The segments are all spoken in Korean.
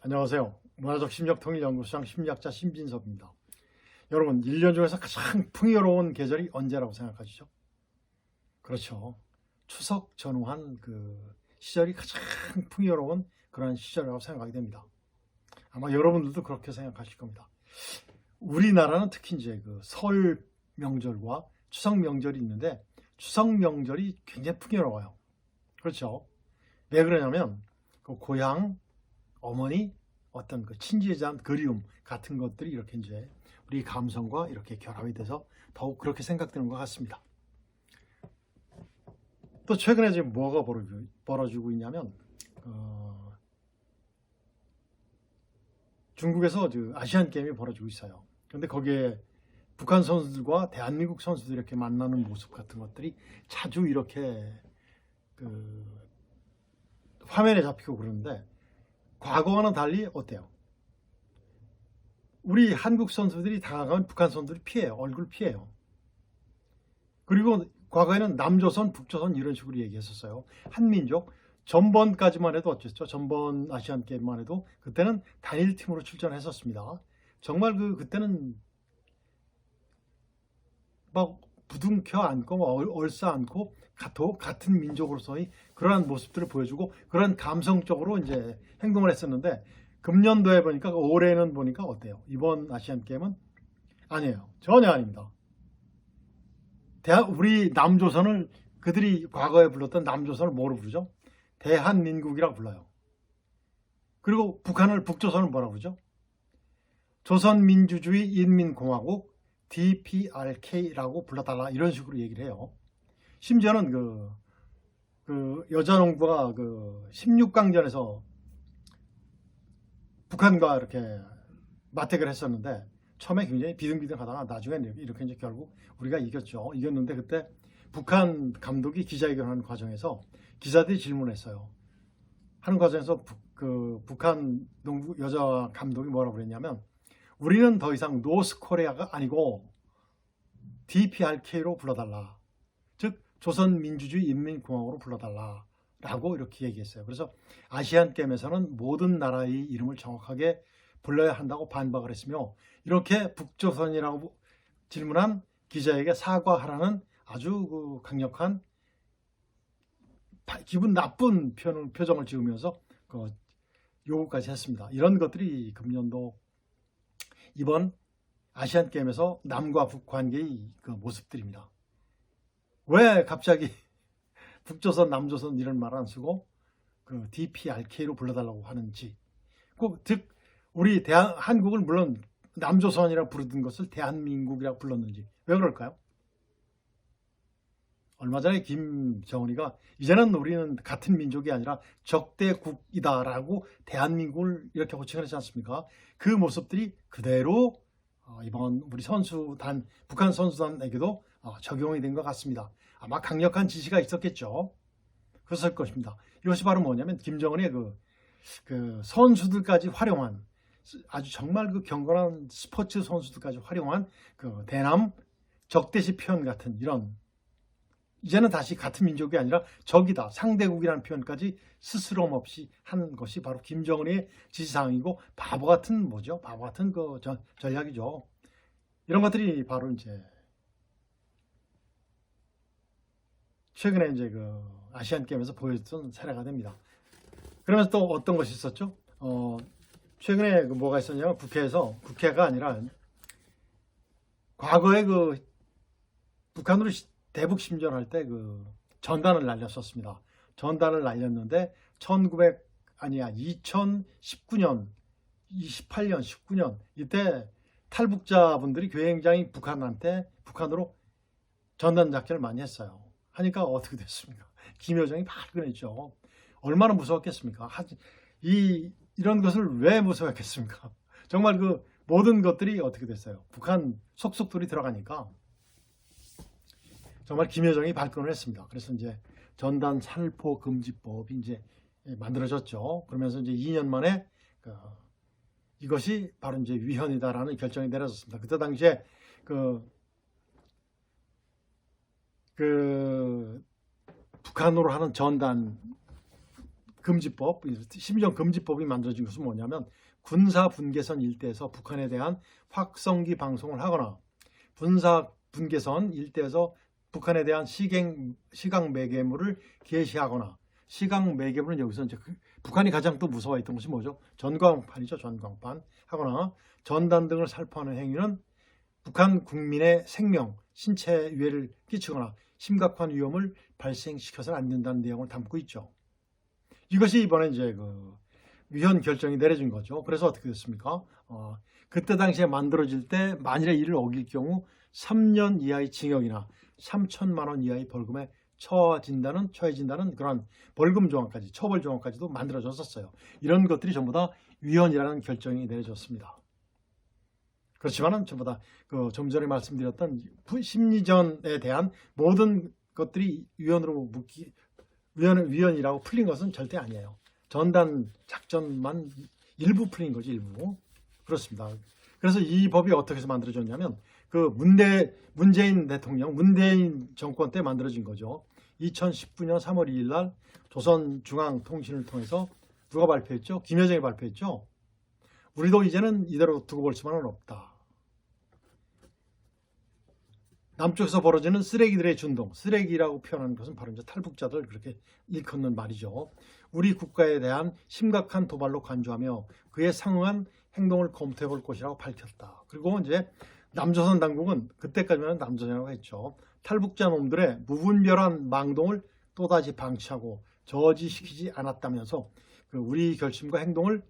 안녕하세요. 문화적 심리학통일연구소장 심리학자 신빈섭입니다. 여러분, 1년 중에서 가장 풍요로운 계절이 언제라고 생각하시죠? 그렇죠. 추석 전후한 그 시절이 가장 풍요로운 그런 시절이라고 생각하게 됩니다. 아마 여러분들도 그렇게 생각하실 겁니다. 우리나라는 특히 이제 그 설 명절과 추석 명절이 있는데 추석 명절이 굉장히 풍요로워요. 그렇죠. 왜 그러냐면 그 고향, 어머니, 어떤 그 친지에 대한 그리움 같은 것들이 이렇게 이제 우리 감성과 이렇게 결합이 돼서 더욱 그렇게 생각되는 것 같습니다. 또 최근에 지금 뭐가 벌어지고 있냐면 중국에서 아시안 게임이 벌어지고 있어요. 그런데 거기에 북한 선수들과 대한민국 선수들이 이렇게 만나는 모습 같은 것들이 자주 이렇게 그 화면에 잡히고 그러는데 과거와는 달리 어때요? 우리 한국 선수들이 당하면 북한 선수들이 피해요. 얼굴 피해요. 그리고 과거에는 남조선, 북조선 이런 식으로 얘기했었어요. 한민족. 전번까지만 해도 어쨌죠. 전번 아시안 게임만 해도 그때는 단일팀으로 출전했었습니다. 정말 그때는 막 부둥켜 안고 얼싸 안고 같은 민족으로서의 그러한 모습들을 보여주고 그런 감성적으로 이제 행동을 했었는데 금년도에 보니까 올해는 보니까 어때요? 이번 아시안 게임은 아니에요. 전혀 아닙니다. 우리 남조선을 그들이 과거에 불렀던 남조선을 뭐로 부르죠? 대한민국이라고 불러요. 그리고 북조선을 뭐라고 그러죠? 조선민주주의 인민공화국 DPRK라고 불러달라 이런 식으로 얘기를 해요. 심지어는 그 여자농구가 16강전에서 북한과 이렇게 맞대결 했었는데 처음에 굉장히 비등비등하다가 나중에 이렇게 이제 결국 우리가 이겼죠. 이겼는데 그때 북한 감독이 기자회견하는 과정에서 기자들이 질문했어요. 하는 과정에서 북한 농구 여자 감독이 뭐라고 그랬냐면 우리는 더 이상 노스코리아가 아니고 DPRK로 불러달라. 즉 조선민주주의 인민공화국으로 불러달라. 라고 이렇게 얘기했어요. 그래서 아시안 게임에서는 모든 나라의 이름을 정확하게 불러야 한다고 반박을 했으며 이렇게 북조선이라고 질문한 기자에게 사과하라는 아주 강력한 기분 나쁜 표정을 지으면서 요구까지 했습니다. 이런 것들이 금년도 이번 아시안 게임에서 남과 북 관계의 그 모습들입니다. 왜 갑자기 북조선, 남조선 이런 말 안 쓰고 DPRK로 불러달라고 하는지, 즉 우리 한국을 물론 남조선이라고 부르던 것을 대한민국이라고 불렀는지 왜 그럴까요? 얼마 전에 김정은이가 이제는 우리는 같은 민족이 아니라 적대국이다라고 대한민국을 이렇게 호칭을 했지 않습니까? 그 모습들이 그대로 이번 우리 북한 선수단에게도 적용이 된 것 같습니다. 아마 강력한 지시가 있었겠죠. 그랬을 것입니다. 이것이 바로 뭐냐면 김정은의 그 선수들까지 활용한 아주 정말 경건한 스포츠 선수들까지 활용한 대남 적대시 표현 같은 이런 이제는 다시 같은 민족이 아니라 적이다, 상대국이라는 표현까지 스스럼 없이 한 것이 바로 김정은의 지시사항이고 바보 같은 전략이죠. 이런 것들이 바로 이제 최근에 이제 아시안 게임에서 보여줬던 사례가 됩니다. 그러면서 또 어떤 것이 있었죠? 최근에 뭐가 있었냐면 국회가 아니라 과거에 북한으로 대북 심전할 때 전단을 날렸었습니다. 전단을 날렸는데 2019년, 28년, 19년 이때 탈북자분들이 굉장히 북한으로 전단 작전을 많이 했어요. 하니까 어떻게 됐습니까? 김여정이 발끈했죠. 얼마나 무서웠겠습니까? 이런 것을 왜 무서웠겠습니까? 정말 모든 것들이 어떻게 됐어요? 북한 속속들이 들어가니까 정말 김여정이 발끈을 했습니다. 그래서 이제 전단 살포 금지법이 이제 만들어졌죠. 그러면서 이제 2년 만에 이것이 바로 이제 위헌이다라는 결정이 내려졌습니다. 그때 당시에 북한으로 하는 전단 금지법, 심리전 금지법이 만들어진 것은 뭐냐면 군사 분계선 일대에서 북한에 대한 확성기 방송을 하거나 군사 분계선 일대에서 북한에 대한 시각 매개물을 게시하거나, 시각 매개물은 여기서 이제 북한이 가장 또 무서워했던 것이 뭐죠? 전광판이죠. 전광판 하거나 전단 등을 살포하는 행위는 북한 국민의 생명, 신체 위해를 끼치거나 심각한 위험을 발생시켜서는 안 된다는 내용을 담고 있죠. 이것이 이번에 이제 그 위헌 결정이 내려진 거죠. 그래서 어떻게 됐습니까? 그때 당시에 만들어질 때 만일에 이를 어길 경우 3년 이하의 징역이나 3천만 원 이하의 벌금에 처해진다는 그런 벌금 조항까지, 처벌 조항까지도 만들어졌었어요. 이런 것들이 전부 다 위헌이라는 결정이 내려졌습니다. 그렇지만은 전부 다 좀 전에 말씀드렸던 심리전에 대한 모든 것들이 위헌이라고 풀린 것은 절대 아니에요. 전단 작전만 일부 풀린 거지, 일부. 그렇습니다. 그래서 이 법이 어떻게 해서 만들어졌냐면 문재인 대통령, 문재인 정권 때 만들어진 거죠. 2019년 3월 2일 날 조선중앙통신을 통해서 누가 발표했죠? 김여정이 발표했죠. 우리도 이제는 이대로 두고 볼 수만은 없다. 남쪽에서 벌어지는 쓰레기들의 준동, 쓰레기라고 표현하는 것은 바로 이제 탈북자들 그렇게 일컫는 말이죠. 우리 국가에 대한 심각한 도발로 간주하며 그에 상응한 행동을 검토해 볼 것이라고 밝혔다. 그리고 이제 남조선 당국은 그때까지는 남조선이라고 했죠. 탈북자 놈들의 무분별한 망동을 또다시 방치하고 저지시키지 않았다면서 우리 결심과 행동을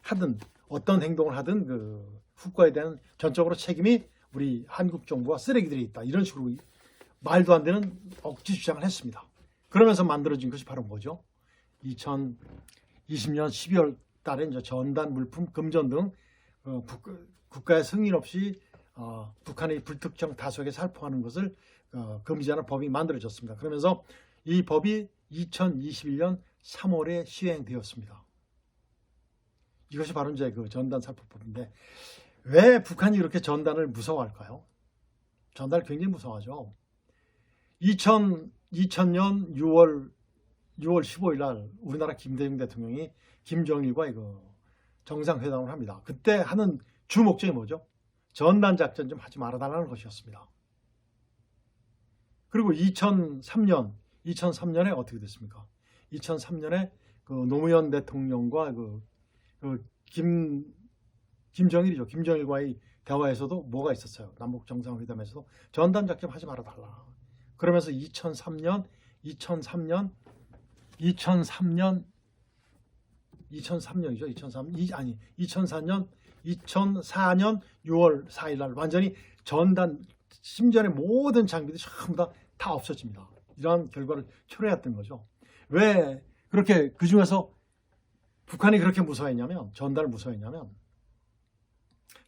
하든 어떤 행동을 하든 국가에 대한 전적으로 책임이 우리 한국 정부와 쓰레기들이 있다. 이런 식으로 말도 안 되는 억지 주장을 했습니다. 그러면서 만들어진 것이 바로 뭐죠? 2020년 12월 달에 이제 전단 물품 금전 등 국가의 승인 없이 북한의 불특정 다수에게 살포하는 것을 금지하는 법이 만들어졌습니다. 그러면서 이 법이 2021년 3월에 시행되었습니다. 이것이 바로 이제 전단 살포법인데 왜 북한이 이렇게 전단을 무서워할까요? 전단을 굉장히 무서워하죠. 2000년 6월 15일 날 우리나라 김대중 대통령이 김정일과 정상회담을 합니다. 그때 하는 주 목적이 뭐죠? 전단 작전 좀 하지 말아달라는 것이었습니다. 그리고 2003년에 어떻게 됐습니까? 2003년에 노무현 대통령과 김정일이죠. 김정일과의 대화에서도 뭐가 있었어요? 남북 정상회담에서도 전단 작전 하지 말아달라. 그러면서 2003년이죠. 2004년 6월 4일 날 완전히 전단 심전의 모든 장비들이 전부 다 없어집니다. 이러한 결과를 초래했던 거죠. 왜 그렇게 그중에서 북한이 그렇게 무서워했냐면 전단을 무서워했냐면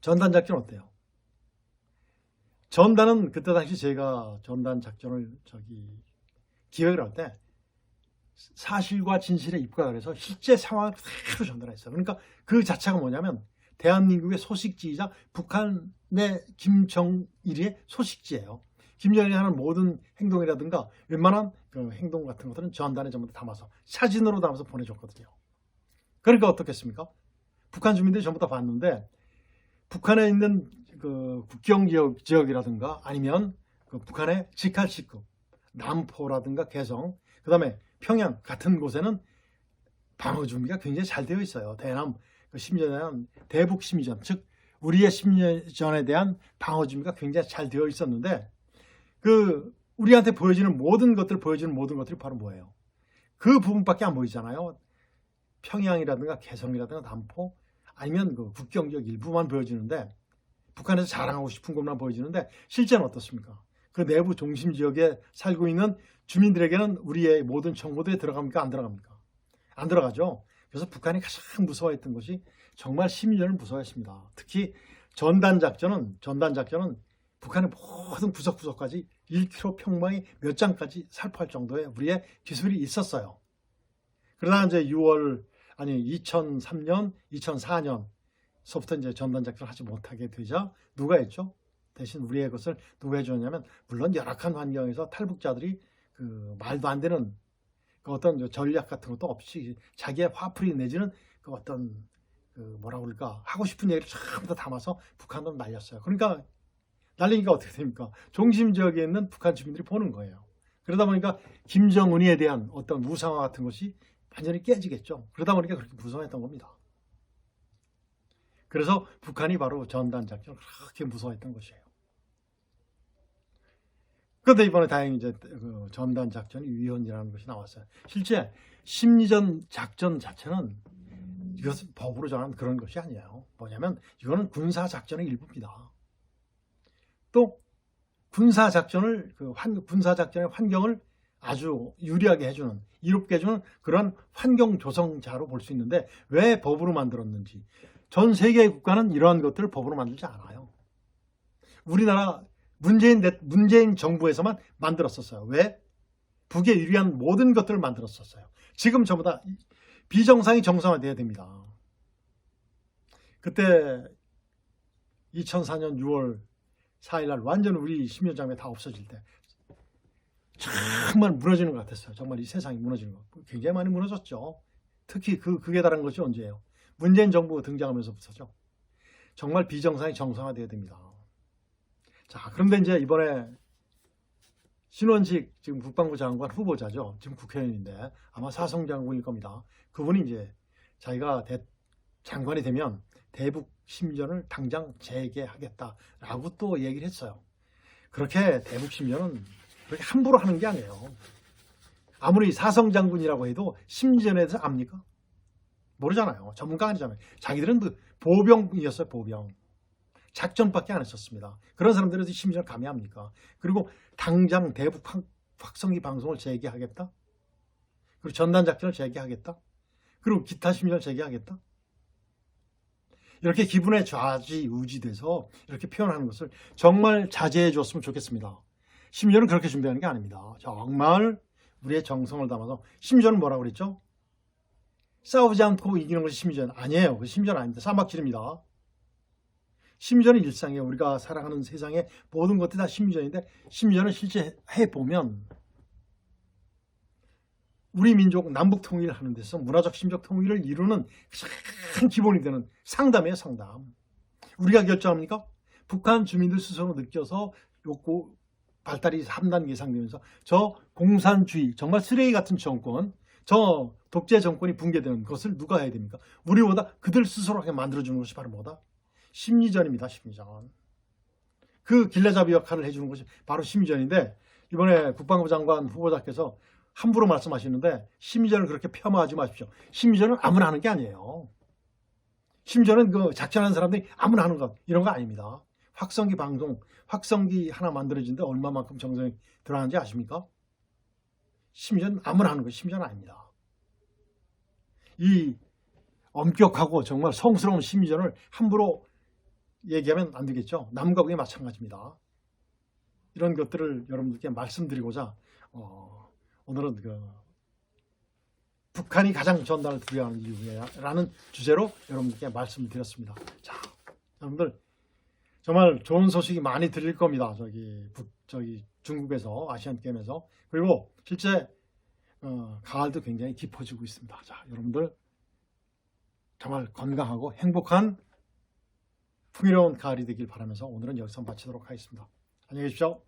전단 작전 어때요? 전단은 그때 당시 제가 전단 작전을 기획을 할 때 사실과 진실에 입각을 해서 실제 상황을 그대로 전달했어요. 그러니까 그 자체가 뭐냐면 대한민국의 소식지이자 북한의 김정일의 소식지예요. 김정일이 하는 모든 행동이라든가 웬만한 행동 같은 것들은 전단에 전부 담아서 사진으로 담아서 보내줬거든요. 그러니까 어떻겠습니까? 북한 주민들이 전부 다 봤는데 북한에 있는 국경 지역이라든가 아니면 북한의 직할시급, 남포라든가 개성, 그 다음에 평양 같은 곳에는 방어 준비가 굉장히 잘 되어 있어요. 심리전에 대한 대북 심리전, 즉 우리의 심리전에 대한 방어 준비가 굉장히 잘 되어 있었는데 우리한테 보여주는 모든 것들이 바로 뭐예요? 그 부분밖에 안 보이잖아요. 평양이라든가 개성이라든가 남포 아니면 국경 지역 일부만 보여주는데 북한에서 자랑하고 싶은 것만 보여주는데 실제는 어떻습니까? 그 내부 중심 지역에 살고 있는 주민들에게는 우리의 모든 정보들이 들어갑니까? 안 들어갑니까? 안 들어가죠. 그래서 북한이 가장 무서워했던 것이 정말 심리전을 무서워했습니다. 특히 전단 작전은 북한의 모든 구석구석까지 1km 평방이 몇 장까지 살포할 정도의 우리의 기술이 있었어요. 그러다 이제 2003년, 2004년서부터 이제 전단 작전을 하지 못하게 되자 누가 했죠? 대신 우리의 것을 누가 해줬냐면 물론 열악한 환경에서 탈북자들이 말도 안 되는 그 어떤 전략 같은 것도 없이 자기의 화풀이 내지는 그 어떤 그 뭐라 그럴까 하고 싶은 얘기를 전부 다 담아서 북한으로 날렸어요. 그러니까 날리니까 어떻게 됩니까? 중심 지역에 있는 북한 주민들이 보는 거예요. 그러다 보니까 김정은이에 대한 어떤 우상화 같은 것이 완전히 깨지겠죠. 그러다 보니까 그렇게 무서워했던 겁니다. 그래서 북한이 바로 전단 작전을 그렇게 무서워했던 것이에요. 그런데 이번에 다행히 이제 그 전단 작전이 위헌이라는 것이 나왔어요. 실제 심리전 작전 자체는 이것은 법으로 정한 그런 것이 아니에요. 뭐냐면 이거는 군사 작전의 일부입니다. 또 군사 작전의 환경을 아주 유리하게 해주는, 이롭게 해주는 그런 환경 조성자로 볼 수 있는데 왜 법으로 만들었는지, 전 세계의 국가는 이러한 것들을 법으로 만들지 않아요. 우리나라 문재인 정부에서만 만들었었어요. 왜? 북에 유리한 모든 것들을 만들었었어요. 지금 전부 다 비정상이 정상화돼야 됩니다. 그때 2004년 6월 4일 완전 우리 심리전장애 다 없어질 때 정말 무너지는 것 같았어요. 정말 이 세상이 무너지는 것. 굉장히 많이 무너졌죠. 특히 극에 달한 것이 언제예요? 문재인 정부가 등장하면서부터죠. 정말 비정상이 정상화돼야 됩니다. 자, 그런데 이제 이번에 신원식 지금 국방부 장관 후보자죠. 지금 국회의원인데 아마 사성 장군일 겁니다. 그분이 이제 자기가 장관이 되면 대북 심리전을 당장 재개하겠다라고 또 얘기를 했어요. 그렇게 대북 심리전은 그렇게 함부로 하는 게 아니에요. 아무리 사성 장군이라고 해도 심리전에 대해서 압니까? 모르잖아요. 전문가 아니잖아요. 자기들은 보병이었어요. 보병. 작전밖에 안 했었습니다. 그런 사람들은 심리전을 감히 합니까? 그리고 당장 대북 확성기 방송을 재개하겠다? 그리고 전단 작전을 재개하겠다? 그리고 기타 심리전을 재개하겠다? 이렇게 기분에 좌지우지돼서 이렇게 표현하는 것을 정말 자제해 줬으면 좋겠습니다. 심리전은 그렇게 준비하는 게 아닙니다. 정말 우리의 정성을 담아서, 심리전은 뭐라고 그랬죠? 싸우지 않고 이기는 것이 심리전 아니에요. 그 심리전 아닙니다. 싸움박질입니다. 심리전은 일상이에요. 우리가 살아가는 세상의 모든 것들이 다 심리전인데, 심리전을 실제 해보면 우리 민족 남북 통일을 하는 데서 문화적 심적 통일을 이루는 가장 기본이 되는 상담이에요. 상담. 우리가 결정합니까? 북한 주민들 스스로 느껴서 욕구 발달이 3단계 예상되면서 저 공산주의, 정말 쓰레기 같은 정권, 저 독재 정권이 붕괴되는 것을 누가 해야 됩니까? 우리보다 그들 스스로 하게 만들어주는 것이 바로 뭐다? 심리전입니다. 심리전. 그 길라잡이 역할을 해주는 것이 바로 심리전인데, 이번에 국방부 장관 후보자께서 함부로 말씀하시는데 심리전을 그렇게 폄하하지 마십시오. 심리전은 아무나 하는 게 아니에요. 심리전은 그 작전하는 사람들이 아무나 하는 것, 이런 거 아닙니다. 확성기 방송, 확성기 하나 만들어지는데 얼마만큼 정성이 들어가는지 아십니까? 심리전 아무나 하는 거, 심리전 아닙니다. 이 엄격하고 정말 성스러운 심리전을 함부로 얘기하면 안 되겠죠. 남과 북이 마찬가지입니다. 이런 것들을 여러분들께 말씀드리고자 오늘은 북한이 가장 전단을 두려워하는 이유라는 주제로 여러분들께 말씀을 드렸습니다. 자, 여러분들 정말 좋은 소식이 많이 들릴 겁니다. 저기 중국에서, 아시안 게임에서. 그리고 실제 가을도 굉장히 깊어지고 있습니다. 자, 여러분들 정말 건강하고 행복한 풍요로운 가을이 되길 바라면서 오늘은 여기서 마치도록 하겠습니다. 안녕히 계십시오.